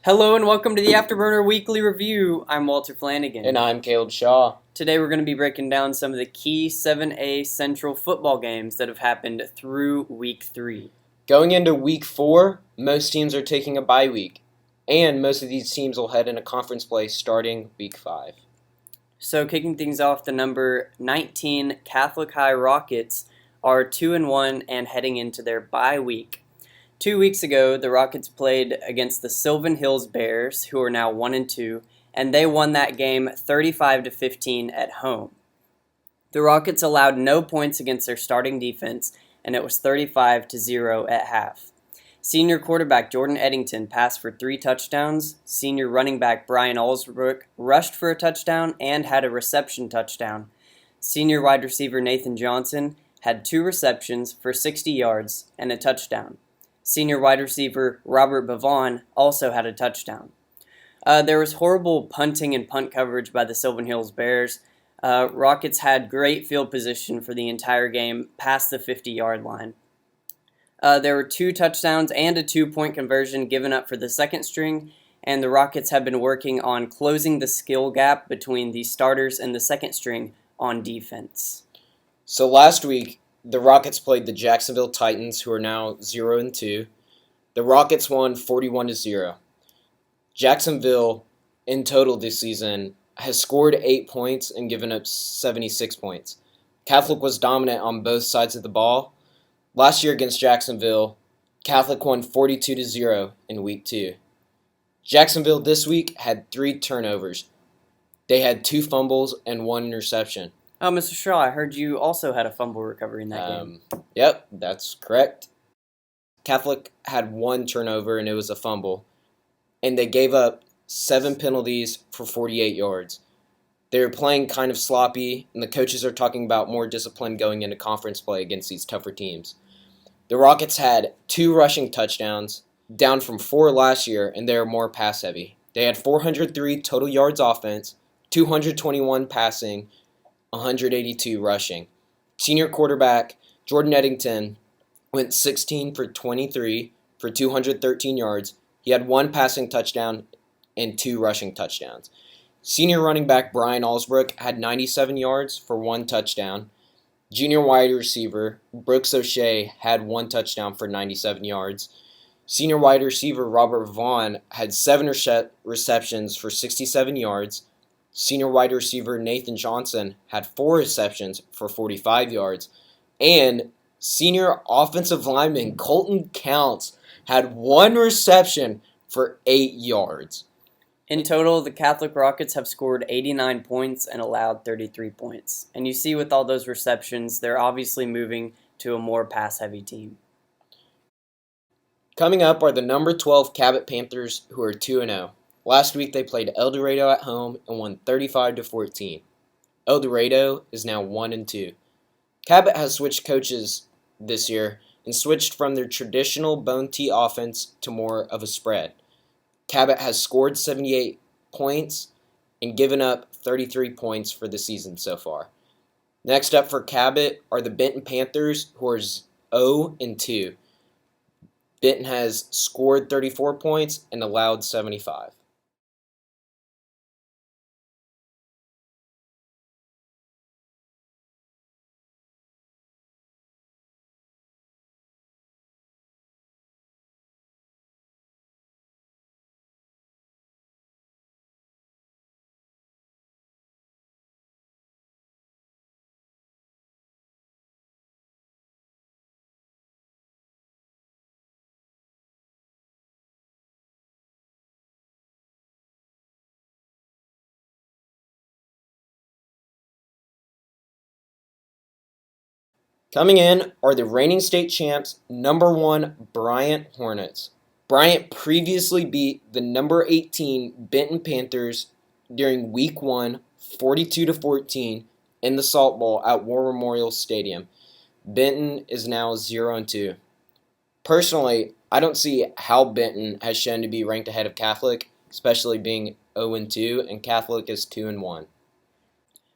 Hello and welcome to the Afterburner Weekly Review. I'm Walter Flanagan. And I'm Caleb Shaw. Today we're going to be breaking down some of the key 7A Central football games that have happened through Week 3. Going into Week 4, most teams are taking a bye week, and most of these teams will head into conference play starting Week 5. So kicking things off, the number 19 Catholic High Rockets are 2-1 and heading into their bye week. 2 weeks ago, the Rockets played against the Sylvan Hills Bears, who are now 1-2, and they won that game 35-15 at home. The Rockets allowed no points against their starting defense, and it was 35-0 at half. Senior quarterback Jordan Eddington passed for 3 touchdowns. Senior running back Brian Alsbrook rushed for a touchdown and had a reception touchdown. Senior wide receiver Nathan Johnson had 2 receptions for 60 yards and a touchdown. Senior wide receiver Robert Bavon also had a touchdown. There was horrible punting and punt coverage by the Sylvan Hills Bears. Rockets had great field position for the entire game past the 50-yard line. There were 2 touchdowns and a 2-point conversion given up for the second string, and the Rockets have been working on closing the skill gap between the starters and the second string on defense. So last week, the Rockets played the Jacksonville Titans, who are now 0-2. The Rockets won 41-0. Jacksonville, in total this season, has scored 8 points and given up 76 points. Catholic was dominant on both sides of the ball. Last year against Jacksonville, Catholic won 42-0 in Week 2. Jacksonville this week had 3 turnovers. They had 2 fumbles and 1 interception. Oh, Mr. Shaw, I heard you also had a fumble recovery in that game. Yep, that's correct. Catholic had 1 turnover, and it was a fumble. And they gave up 7 penalties for 48 yards. They were playing kind of sloppy, and the coaches are talking about more discipline going into conference play against these tougher teams. The Rockets had 2 rushing touchdowns, down from 4 last year, and they are more pass-heavy. They had 403 total yards offense, 221 passing, 182 rushing. Senior quarterback Jordan Eddington went 16 for 23 for 213 yards. He had 1 passing touchdown and 2 rushing touchdowns. Senior running back Brian Alsbrook had 97 yards for 1 touchdown. Junior wide receiver Brooks O'Shea had 1 touchdown for 97 yards. Senior wide receiver Robert Vaughn had 7 receptions for 67 yards. Senior wide receiver Nathan Johnson had 4 receptions for 45 yards. And senior offensive lineman Colton Counts had 1 reception for 8 yards. In total, the Catholic Rockets have scored 89 points and allowed 33 points. And you see with all those receptions, they're obviously moving to a more pass-heavy team. Coming up are the number 12 Cabot Panthers, who are 2-0. Last week they played El Dorado at home and won 35-14. El Dorado is now 1-2. Cabot has switched coaches this year and switched from their traditional bone tee offense to more of a spread. Cabot has scored 78 points and given up 33 points for the season so far. Next up for Cabot are the Benton Panthers, who are 0-2. Benton has scored 34 points and allowed 75. Coming in are the reigning state champs, number 1 Bryant Hornets. Bryant previously beat the number 18 Benton Panthers during Week 1, 42-14 in the Salt Bowl at War Memorial Stadium. Benton is now 0-2. Personally, I don't see how Benton has shown to be ranked ahead of Catholic, especially being 0-2, and Catholic is 2-1.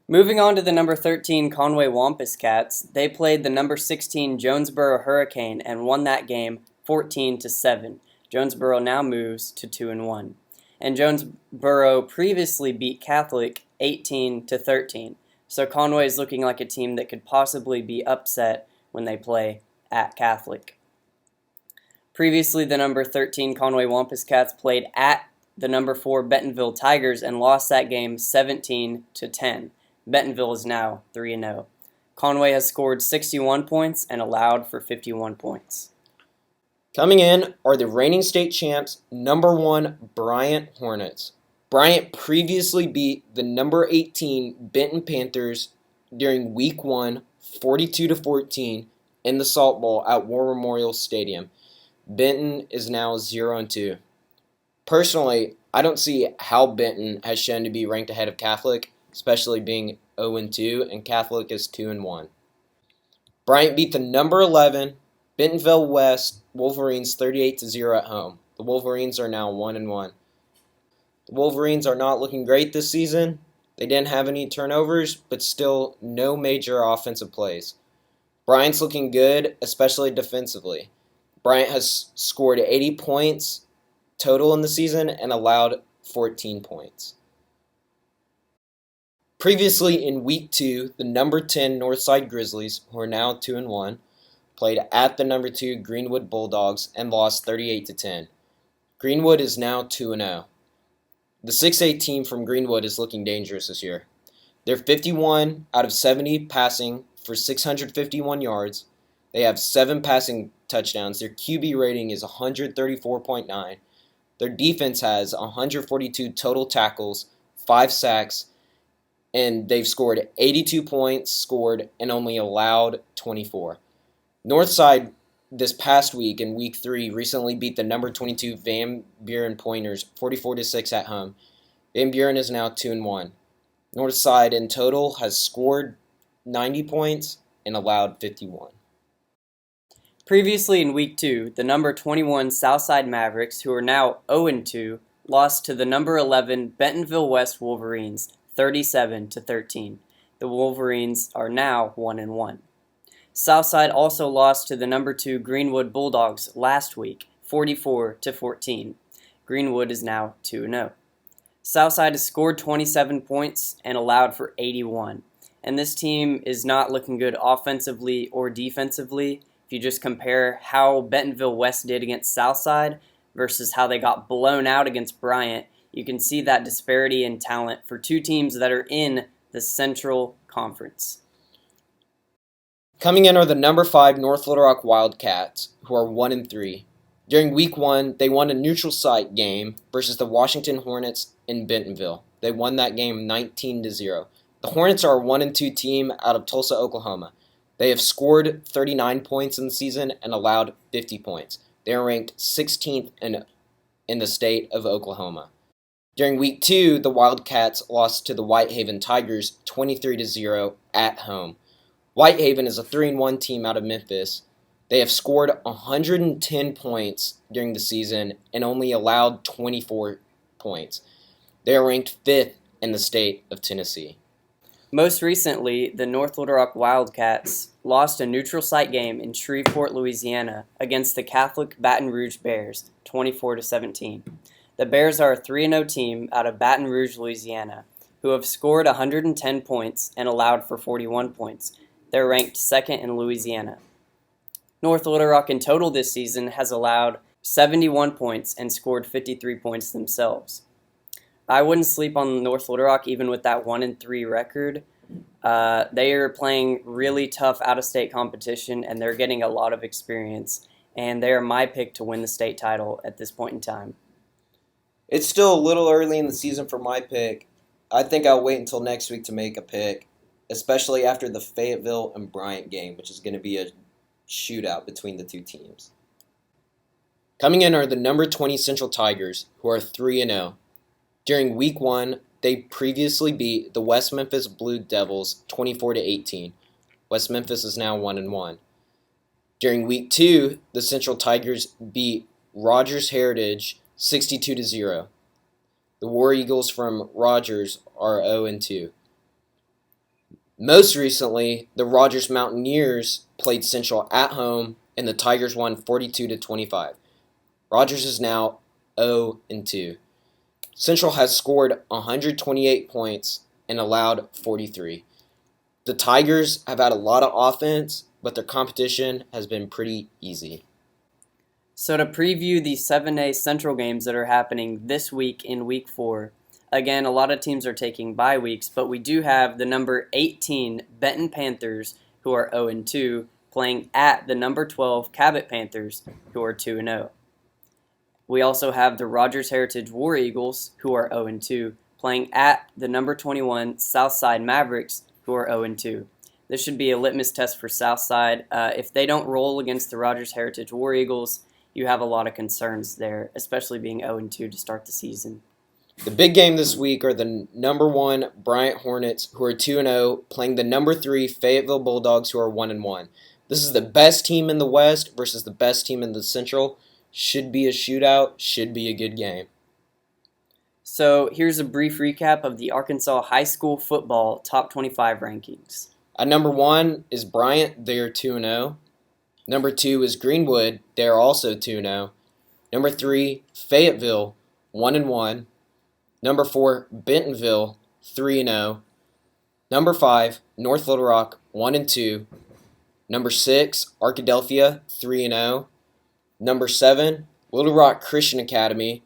Moving on to the number 13 Conway Wampus Cats, they played the number 16 Jonesboro Hurricane and won that game 14-7. Jonesboro now moves to 2-1. And Jonesboro previously beat Catholic 18-13. So Conway is looking like a team that could possibly be upset when they play at Catholic. Previously, the number 13 Conway Wampus Cats played at the number 4 Bentonville Tigers and lost that game 17-10. Bentonville is now 3-0. Conway has scored 61 points and allowed for 51 points. Coming in are the reigning state champs, number 1 Bryant Hornets. Bryant previously beat the number 18 Benton Panthers during week 1, 42-14 in the Salt Bowl at War Memorial Stadium. Benton is now 0-2. Personally, I don't see how Benton has shown to be ranked ahead of Catholic, especially being 0-2, and Catholic is 2-1. Bryant beat the number 11 Bentonville West Wolverines 38-0 at home. The Wolverines are now 1-1. The Wolverines are not looking great this season. They didn't have any turnovers, but still no major offensive plays. Bryant's looking good, especially defensively. Bryant has scored 80 points total in the season and allowed 14 points. Previously in Week 2, the number 10 Northside Grizzlies, who are now 2-1, played at the number 2 Greenwood Bulldogs and lost 38-10. Greenwood is now 2-0. The 6A team from Greenwood is looking dangerous this year. They're 51 out of 70 passing for 651 yards. They have 7 passing touchdowns. Their QB rating is 134.9. Their defense has 142 total tackles, 5 sacks, and they've scored 82 points and only allowed 24. Northside this past week in Week 3 recently beat the number 22 Van Buren Pointers 44-6 at home. Van Buren is now 2-1. Northside in total has scored 90 points and allowed 51. Previously in Week 2, the number 21 Southside Mavericks, who are now 0-2, lost to the number 11 Bentonville West Wolverines 37-13. The Wolverines are now 1-1. Southside also lost to the number 2 Greenwood Bulldogs last week, 44-14. Greenwood is now 2-0. Southside has scored 27 points and allowed for 81. And this team is not looking good offensively or defensively. If you just compare how Bentonville West did against Southside versus how they got blown out against Bryant, you can see that disparity in talent for two teams that are in the Central Conference. Coming in are the number 5 North Little Rock Wildcats, who are 1-3. During Week 1, they won a neutral site game versus the Washington Hornets in Bentonville. They won that game 19-0. The Hornets are a 1-2 team out of Tulsa, Oklahoma. They have scored 39 points in the season and allowed 50 points. They are ranked 16th in the state of Oklahoma. During Week 2, the Wildcats lost to the Whitehaven Tigers 23-0 at home. Whitehaven is a 3-1 team out of Memphis. They have scored 110 points during the season and only allowed 24 points. They are ranked 5th in the state of Tennessee. Most recently, the North Little Rock Wildcats lost a neutral site game in Shreveport, Louisiana against the Catholic Baton Rouge Bears, 24-17. The Bears are a 3-0 team out of Baton Rouge, Louisiana, who have scored 110 points and allowed for 41 points. They're ranked 2nd in Louisiana. North Little Rock in total this season has allowed 71 points and scored 53 points themselves. I wouldn't sleep on North Little Rock even with that 1-3 record. They are playing really tough out-of-state competition, and they're getting a lot of experience. And they are my pick to win the state title at this point in time. It's still a little early in the season for my pick. I think I'll wait until next week to make a pick, especially after the Fayetteville and Bryant game, which is going to be a shootout between the two teams. Coming in are the number 20 Central Tigers, who are 3-0. During Week 1, they previously beat the West Memphis Blue Devils 24-18. West Memphis is now 1-1. During Week 2, the Central Tigers beat Rogers Heritage 62-0. The War Eagles from Rogers are 0-2. Most recently, the Rogers Mountaineers played Central at home, and the Tigers won 42-25. Rogers is now 0-2. Central has scored 128 points and allowed 43. The Tigers have had a lot of offense, but their competition has been pretty easy. So to preview the 7A Central games that are happening this week in Week 4, again, a lot of teams are taking bye weeks, but we do have the number 18 Benton Panthers, who are 0-2, playing at the number 12 Cabot Panthers, who are 2-0. We also have the Rogers Heritage War Eagles, who are 0-2, playing at the number 21 Southside Mavericks, who are 0-2. This should be a litmus test for Southside. If they don't roll against the Rogers Heritage War Eagles, you have a lot of concerns there, especially being 0-2 to start the season. The big game this week are the number 1 Bryant Hornets, who are 2-0, playing the number 3 Fayetteville Bulldogs, who are 1-1. This is the best team in the West versus the best team in the Central. Should be a shootout, should be a good game. So here's a brief recap of the Arkansas high school football top 25 rankings. At number 1 is Bryant, they are 2-0. Number 2 is Greenwood, they are also 2-0. Number 3, Fayetteville, 1-1. Number 4, Bentonville, 3-0. Number 5, North Little Rock, 1-2. Number 6, Arkadelphia, 3-0. Number 7, Little Rock Christian Academy,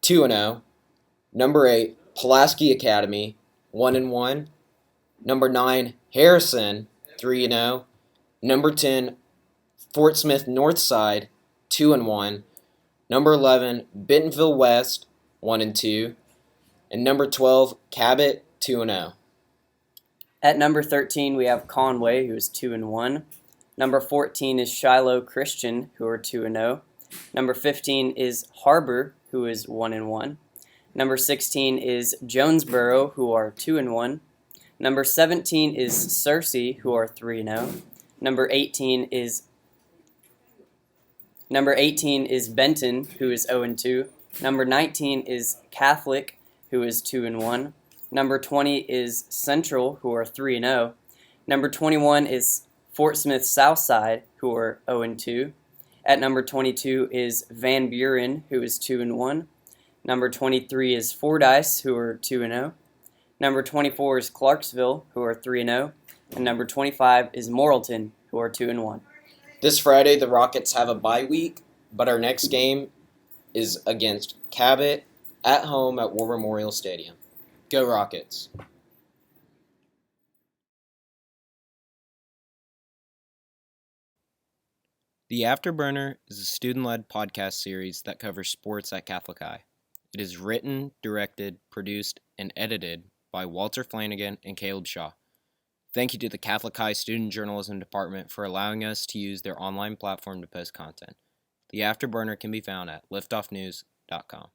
2-0. Number 8, Pulaski Academy, 1-1. Number 9, Harrison, 3-0. Number 10, Fort Smith Northside, 2-1. Number 11, Bentonville West, 1-2. And number 12, Cabot, 2-0. At number 13, we have Conway, who is 2-1. Number 14 is Shiloh Christian, who are 2-0. Number 15 is Harbor, who is 1-1. Number 16 is Jonesboro, who are 2-1. Number 17 is Searcy, who are 3-0. Number 18 is Benton, who is 0-2. Number 19 is Catholic, who is 2-1. Number 20 is Central, who are 3-0. Number 21 is Fort Smith Southside, who are 0-2. At number 22 is Van Buren, who is 2-1. Number 23 is Fordyce, who are 2-0. Number 24 is Clarksville, who are 3-0. And number 25 is Morrilton, who are 2-1. This Friday, the Rockets have a bye week, but our next game is against Cabot at home at War Memorial Stadium. Go Rockets! The Afterburner is a student-led podcast series that covers sports at Catholic High. It is written, directed, produced, and edited by Walter Flanagan and Caleb Shaw. Thank you to the Catholic High Student Journalism Department for allowing us to use their online platform to post content. The Afterburner can be found at liftoffnews.com.